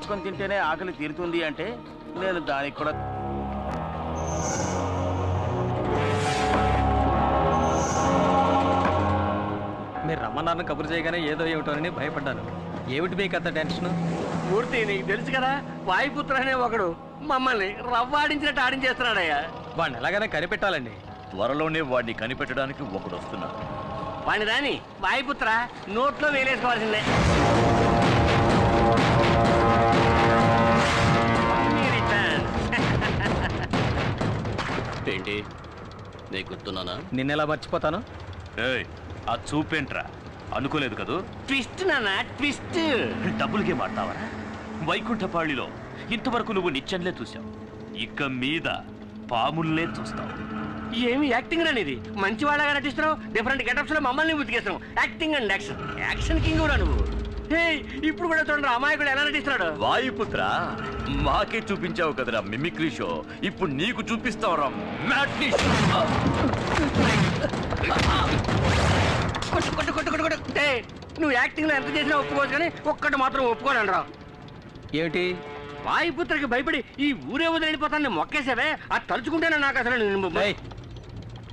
కోసుకొని తింటేనే ఆకలి తీరుతుంది అంటే నేను దానికి కూడా మీరు రమ్మన్నారని కబురు చేయగానే ఏదో ఏమిటోనని భయపడ్డాను. ఏమిటి మీకు అంత టెన్షన్? మూర్తి, నీకు తెలుసు కదా, వాయుపుత్ర అనే ఒకడు మమ్మల్ని రవ్వాడించినట్టు ఆడించేస్తున్నాడయ్యా. వాడిని ఎలాగైనా కనిపెట్టాలండి. త్వరలోనే వాడిని కనిపెట్టడానికి ఒకడు వస్తున్నాడు. వాడిని రాని వాయుపుత్ర నోట్లో వేలేసుకోవాల్సిందే. ఏంటి నీకు గుర్తున్నానా? నిన్నెలా మర్చిపోతాను? ఆ చూపేంట్రా, అనుకోలేదు కదూ. ట్విస్ట్ నాన్న, ట్విస్ట్. డబ్బులకే మాడతావరా? వైకుంఠపాళిలో ఇంతవరకు నువ్వు నిత్యంలే చూసావు, ఇక మీద పాముల్నే చూస్తావు. ఏమి యాక్టింగ్ రానిది, మంచి వాళ్ళగా నటిస్తున్నావు. డిఫరెంట్ గెటప్స్ లో మమ్మల్ని ఉతికేస్తున్నావు. Acting and action, action king కూడా నువ్వు. ఇప్పుడు కూడా చూడండి అమాయకుడు ఎలా నటిస్తున్నాడు. వాయుపుత్ర, మాకే చూపించావు కదరా మిమిక్రీ షో, ఇప్పుడు నీకు చూపిస్తావురా మ్యాట్నీ షో. కొట్టు కొట్టు కొట్టు కొట్టు కొట్టు. నువ్వు యాక్టింగ్ లో ఎంత చేసినా ఒప్పుకోవచ్చు, కానీ ఒక్కటి మాత్రం ఒప్పుకోను రా. ఏమిటి? వాయుపుత్రకి భయపడి ఈ ఊరే వదిలిపోతాను మొక్కేసావే, అది తలుచుకుంటేనే నాకు అసలు.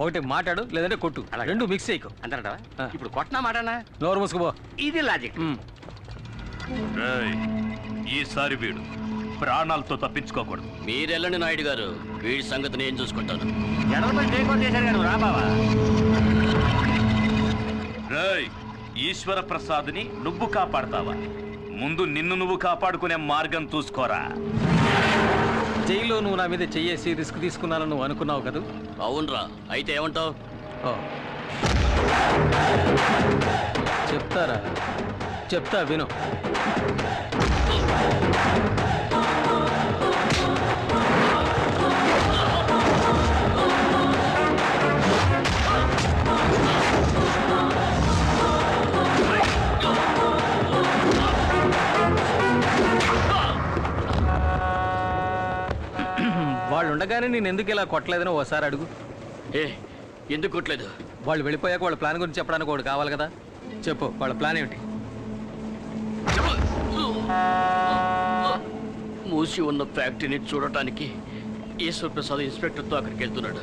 ఒకటి మాట్లాడు, లేదంటే కొట్టు. రెండు మిక్స్ చేయకు అంటారా? ఇప్పుడు కొట్టనా మాటనా? నోరు మూసుకుపో. ఇది లాజిక్. ఈసారి వీడు ప్రాణాలతో తప్పించుకోకూడదు. మీరెళ్ళండి నాయుడు గారు, వీడి సంగతి నేను చూసుకుంటాను. ఎడలపై టేక్ చేశారు కదా, రా బావా. ఈశ్వర ప్రసాద్ని నువ్వు కాపాడతావా? ముందు నిన్ను నువ్వు కాపాడుకునే మార్గం చూసుకోరా. జైల్లో నువ్వు నా మీద చెయ్యేసి రిస్క్ తీసుకున్నాను నువ్వు అనుకున్నావు కదా? అవునరా, అయితే ఏమంటావు? చెప్తారా? చెప్తా, విను. వాళ్ళు ఉండగానే నేను ఎందుకు ఇలా కొట్టలేదని ఓసారి అడుగు. ఎందుకు కొట్టలేదు? వాళ్ళు వెళ్ళిపోయాక వాళ్ళ ప్లాన్ గురించి చెప్పడానికి ఒకటి కావాలి కదా. చెప్పు, వాళ్ళ ప్లాన్ ఏమిటి? మూసి ఉన్న ఫ్యాక్టరీని చూడటానికి ఈశ్వర్ ప్రసాద్ ఇన్స్పెక్టర్తో అక్కడికి వెళ్తున్నాడు.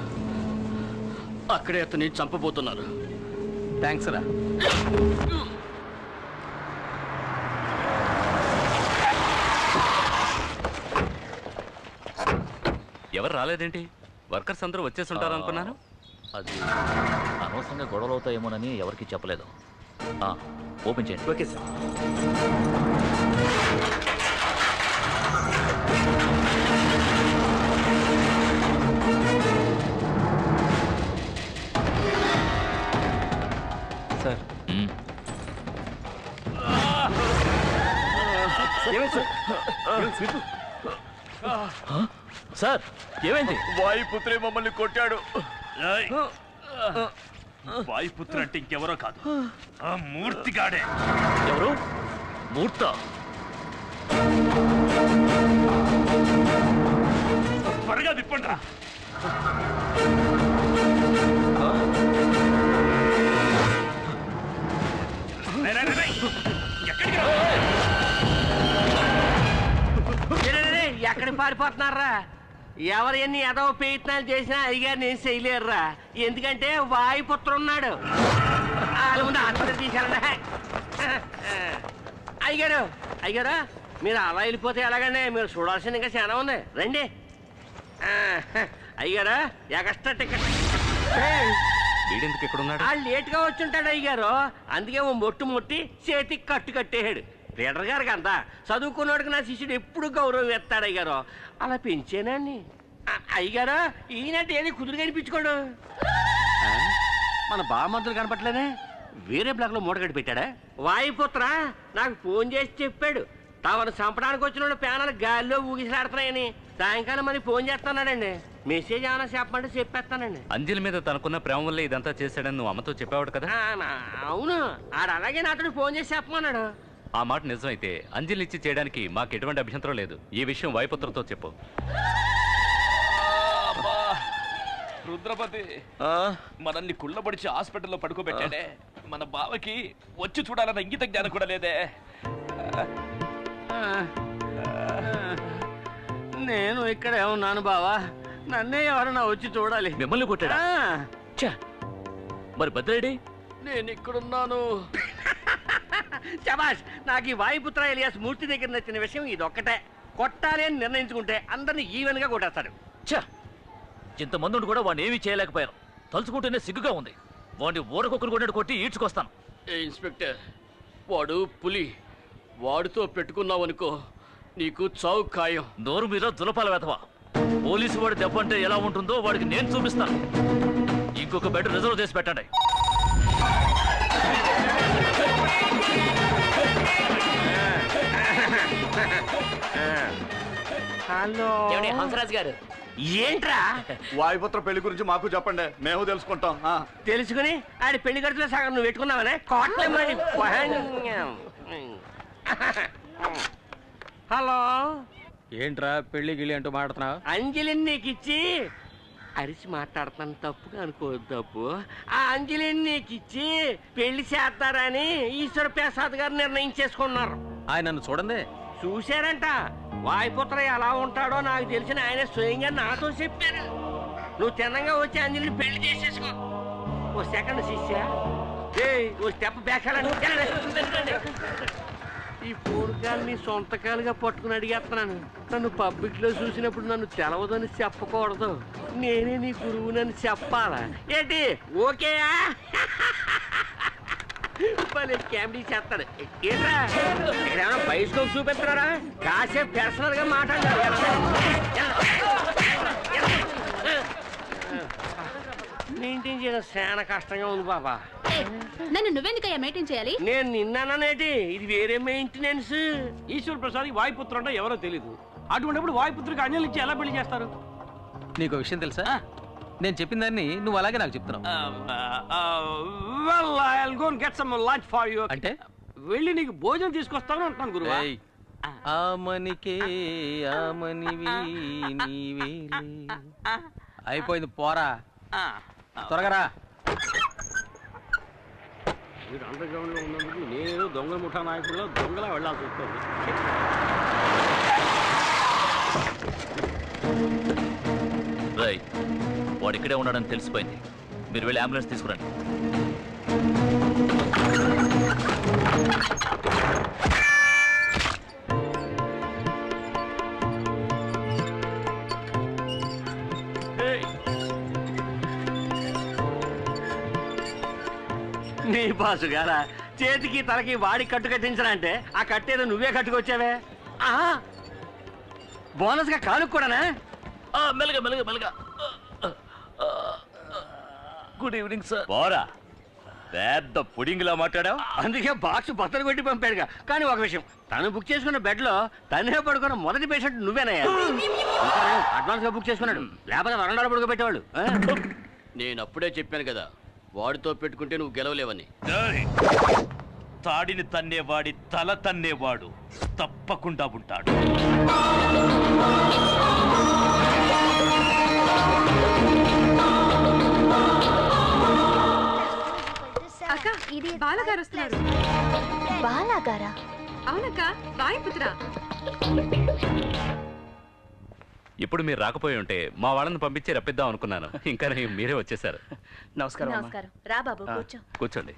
అక్కడే అతన్ని చంపబోతున్నారు. థ్యాంక్స్ రా. ఎవరు రాలేదేంటి? వర్కర్స్ అందరూ వచ్చేసి ఉంటారు అనుకున్నాను. అది అనవసరంగా గొడవలు అవుతాయేమోనని ఎవరికి చెప్పలేదు. ఓపెన్ చేయండి. Okay sir. సార్ సార్ ఏమైంది? వాయుపుత్రే మమ్మల్ని కొట్టాడు. వాయుపుత్ర అంటే ఇంకెవరో కాదు, ఆ మూర్తిగాడే. ఎవరు? మూర్త? త్వరగా తిప్పండి. ఎక్కడికి పారిపోతున్నారా? ఎవరు ఎన్ని ఏదో ప్రయత్నాలు చేసినా అయ్యగారు నేను చేయలేరురా. ఎందుకంటే వాయుపుత్రం ఉన్నాడు. వాళ్ళ ముందు ఆస్పత్రి తీశారండి. అయ్యగారు, అయ్యగారు మీరు అలా వెళ్ళిపోతే ఎలాగండి? మీరు చూడాల్సింది ఇంకా చాలా ఉంది, రండి. అయ్యగారు ఎక్స్ట్రా టికెట్. వీడెందుకు ఇక్కడ ఉన్నాడు? వాళ్ళు లేట్గా వచ్చుంటాడు అయ్యగారు, అందుకే ఓ మొట్టు ముట్టి చేతికి కట్టు కట్టేయాడు. లీడర్ గారికి అంతా చదువుకున్నాడుకి నా శిష్యుడు ఎప్పుడు గౌరవం ఎత్తాడు అయ్యారు. అలా పెంచేనండి. అయ్యగారు ఈయనంటే ఏది కుదురు కనిపించుకోడు. మన బామంతులు కనపట్లేదే, వేరే బ్లాక్ లో మూట కట్టి పెట్టాడా? వాయుపుత్ర నాకు ఫోన్ చేసి చెప్పాడు, తమను చంపడానికి వచ్చిన ప్యానాలు గాలిలో ఊగిసలాడుతున్నాయని. సాయంకాలం మరి ఫోన్ చేస్తున్నాడండి. మెసేజ్ ఏమైనా చెప్పమంటే చెప్పేస్తానండి. అంజలి మీద తనకున్న ప్రేమ వల్ల ఇదంతా చేశాడని నువ్వు అమ్మతో చెప్పావు కదా? అవును, ఆడు అలాగే నాతో ఫోన్ చేసి చెప్పమన్నాడు. ఆ మాట నిజమైతే అంజలి ఇచ్చి చేయడానికి మాకు ఎటువంటి అభ్యంతరం లేదు. ఈ విషయం వాయుపుత్రతో చెప్పు. రుద్రపతి మనల్ని కుళ్ళబడిచి హాస్పిటల్లో పడుకోబెట్టాడే, మన బావకి వచ్చి చూడాలన్న ఇంగిత జ్ఞానం కూడా లేదే. నేను ఇక్కడే ఉన్నాను బావా. నన్నే ఎవరన్నా వచ్చి చూడాలి. మిమ్మల్ని కొట్టాడా? ఛ! మరి భద్రేడి? నేను ఇక్కడున్నాను. శబాష్, నాకు ఈ వాయుపుత్ర ఎలియాస్ మూర్తి దగ్గర నచ్చిన విషయం ఇదొక్కటే. కొట్టాలి అని నిర్ణయించుకుంటే అందరినీ ఈవెన్ గా కొట్టేస్తాడు. ఛ! ఇంతమంది ఉండి కూడా వాడిని ఏమీ చేయలేకపోయారు. తలుచుకుంటేనే సిగ్గుగా ఉంది. వాడిని ఊరకొక్కరు కొట్టినట్టు కొట్టి ఈడ్చుకొస్తాను. ఏ ఇన్స్పెక్టర్, వాడు పులి. వాడితో పెట్టుకున్నావనుకో నీకు చావు ఖాయం. నోరు మీద దులపాల వెతవా. పోలీసు వాడి దెబ్బ అంటే ఎలా ఉంటుందో వాడికి నేను చూపిస్తాను. ఇంకొక బెడ్ రిజర్వ్ చేసి పెట్టండి. హలో హంసరాజ్ గారు, ఏంట్రా? వాయుపుత్ర పెళ్లి గురించి మాకు చెప్పండి, మేము తెలుసుకుంటాం. తెలుసుకుని ఆడి పెళ్లి ఖర్చులో సగం నువ్వు పెట్టుకున్నావనే కోట్లేమని. హలో, ఏంట్రా పెళ్లి గిళ్ళి అంటూ మాట్లాడుతున్నావు? అంజలిని నీకు ఇచ్చి అరిచి మాట్లాడుతాను, తప్పుగా అనుకోవద్దు. తప్పు. ఆ అంజలిని నీకు ఇచ్చి పెళ్లి చేస్తారని ఈశ్వర ప్రసాద్ గారు నిర్ణయించేసుకున్నారు. ఆయన నన్ను చూడండి. చూశారంట. వాయుపుత్ర ఎలా ఉంటాడో నాకు తెలిసిన ఆయన స్వయంగా నాతో చెప్పారు. నువ్వు తిన్నంగా వచ్చి అంజలిని పెళ్లి చేసేసుకో. ఓ సెకండ్ శిష్య, ఓ స్టెప్ బ్యాక్. ఈ పూర్గాల్ని సొంతకాలుగా పట్టుకుని అడిగేస్తున్నాను. నన్ను పబ్లిక్ లో చూసినప్పుడు నన్ను తెలవదని చెప్పకూడదు. నేనే నీ గురువునని చెప్పాలా ఏంటి? ఓకేయా? కామెడీ చేస్తాడు. ఏంట్రా ఇక్కడేమన్నా బైస్కోప్ చూపిస్తున్నారా? కాసేపు పర్సనల్ గా మాట్లాడారు. మెయింటైన్ చేయడం చాలా కష్టంగా ఉంది బాబా. నన్ను నువ్వెందుకయ్యా మెయింటైన్ చేయాలి? నేను నిన్నానేటి, ఇది వేరే మెయింటెనెన్స్. ఈశ్వర ప్రసాద్ వాయుపుత్ర అంటే ఎవరో తెలీదు. అటువంటిప్పుడు వాయుపుత్రికి అంజలి ఇచ్చి ఎలా పెళ్లి చేస్తారు? నీకు విషయం తెలుసా? నేను చెప్పిన దాన్ని నువ్వు అలాగే నాకు చెప్తున్నావు. అంటే అంటే వెళ్ళి నీకు భోజనం తీసుకొస్తాను అంటున్నాను గురువా. ఏయ్, ఆమనికే ఆమనివి నీవేలే. అయిపోయింది, పోరా త్వరగా రా. మీరు అండర్ గ్రౌండ్ లో ఉన్నందుకు నేను దొంగ ముఠా నాయకుల్లో దొంగలా వెళ్ళాల్సి వస్తుంది. రై, వాడు ఇక్కడే ఉన్నాడని తెలిసిపోయింది. మీరు వెళ్ళి అంబులెన్స్ తీసుకురండి. నీ బాసు గారా చేతికి తలకి వాడి కట్టు కట్టించరా అంటే ఆ కట్టేదో నువ్వే కట్టుకొచ్చావే. బోనస్ గా కానుక కూడానా? మెల్లగా మెల్లగా మెల్లగా. Good evening sir. పోరా, పెద్ద పుడింగిలా మాట్లాడావు. అందుకే బాక్స్ బత్తలు కొట్టి పంపాడుగా. కానీ ఒక విషయం, తను బుక్ చేసుకున్న బెడ్ లో తనే పడుకున్న మొదటి పేషెంట్ నువ్వేనయ్యా. అడ్వాన్స్ గా బుక్ చేసుకున్నాడు, లేకపోతే వరండాలో పడుకోబెట్టేవాడు. నేను అప్పుడే చెప్పాను కదా, వాడితో పెట్టుకుంటే నువ్వు గెలవలేవని. తాడిని తన్నేవాడి తల తన్నేవాడు తప్పకుండా ఉంటాడు. అక్క, ఇది బాలగారు వస్తున్నారు. బాలగారా? అవునక్క, వాయుపుత్ర. ఇప్పుడు మీరు రాకపోయి ఉంటే మా వాళ్ళని పంపించి రప్పిద్దాం అనుకున్నాను. ఇంకా మీరే వచ్చేసారు. నమస్కారం. నమస్కారం. రా బాబు, కూర్చో. కూర్చోండి.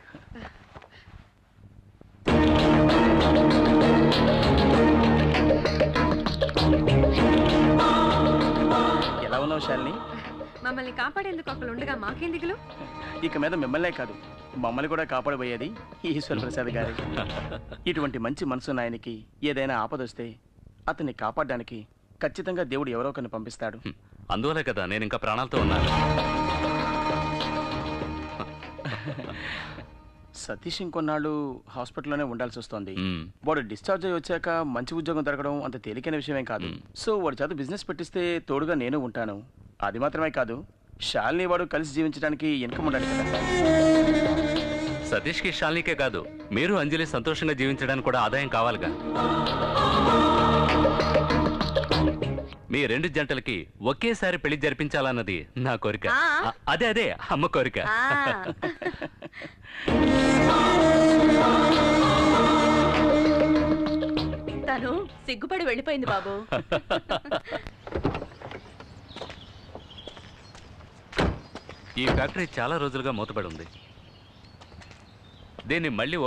ఎలా ఉన్నావు శాలిని? మమ్మల్ని కాపాడేందుకు ఒకళ్ళు ఉండగా మాకేం దిగులు? ఇక మీద మిమ్మల్నే కాదు, మమ్మల్ని కూడా కాపాడబోయేది ఈశ్వర ప్రసాద్ గారు. ఇటువంటి మంచి మనసున్న ఆయనకి ఏదైనా ఆపదొస్తే అతన్ని కాపాడడానికి ఖచ్చితంగా దేవుడు ఎవరో ఒకరిని పంపిస్తాడు. అందువలే కదా నేను ఇంకా ప్రాణాలతో ఉన్నాను. సతీష్ ఇంకొన్నాళ్ళు హాస్పిటల్లోనే ఉండాల్సి వస్తుంది. వాడు డిశ్చార్జ్ అయ్యి వచ్చాక మంచి ఉద్యోగం దొరకడం అంత తేలికైన విషయమేం కాదు. సో వాడి చేత బిజినెస్ పెట్టిస్తే తోడుగా నేను ఉంటాను. అది మాత్రమే కాదు, శాలిని వాడు కలిసి జీవించడానికి ఇన్కమ్ ఉండాలి కదా. సతీష్కి శాలినికే కాదు, మీరు అంజలి సంతోషంగా జీవించడానికి కూడా ఆదాయం కావాలిగా. మీ రెండు జంటలకి ఒకేసారి పెళ్లి జరిపించాలన్నది నా కోరిక. అదే అదే అమ్మ కోరిక. తను సిగ్గుపడి వెళ్ళిపోయింది బాబు. ఈ ఫ్యాక్టరీ చాలా రోజులుగా మూతపడి ఉంది. దీన్ని మళ్ళీ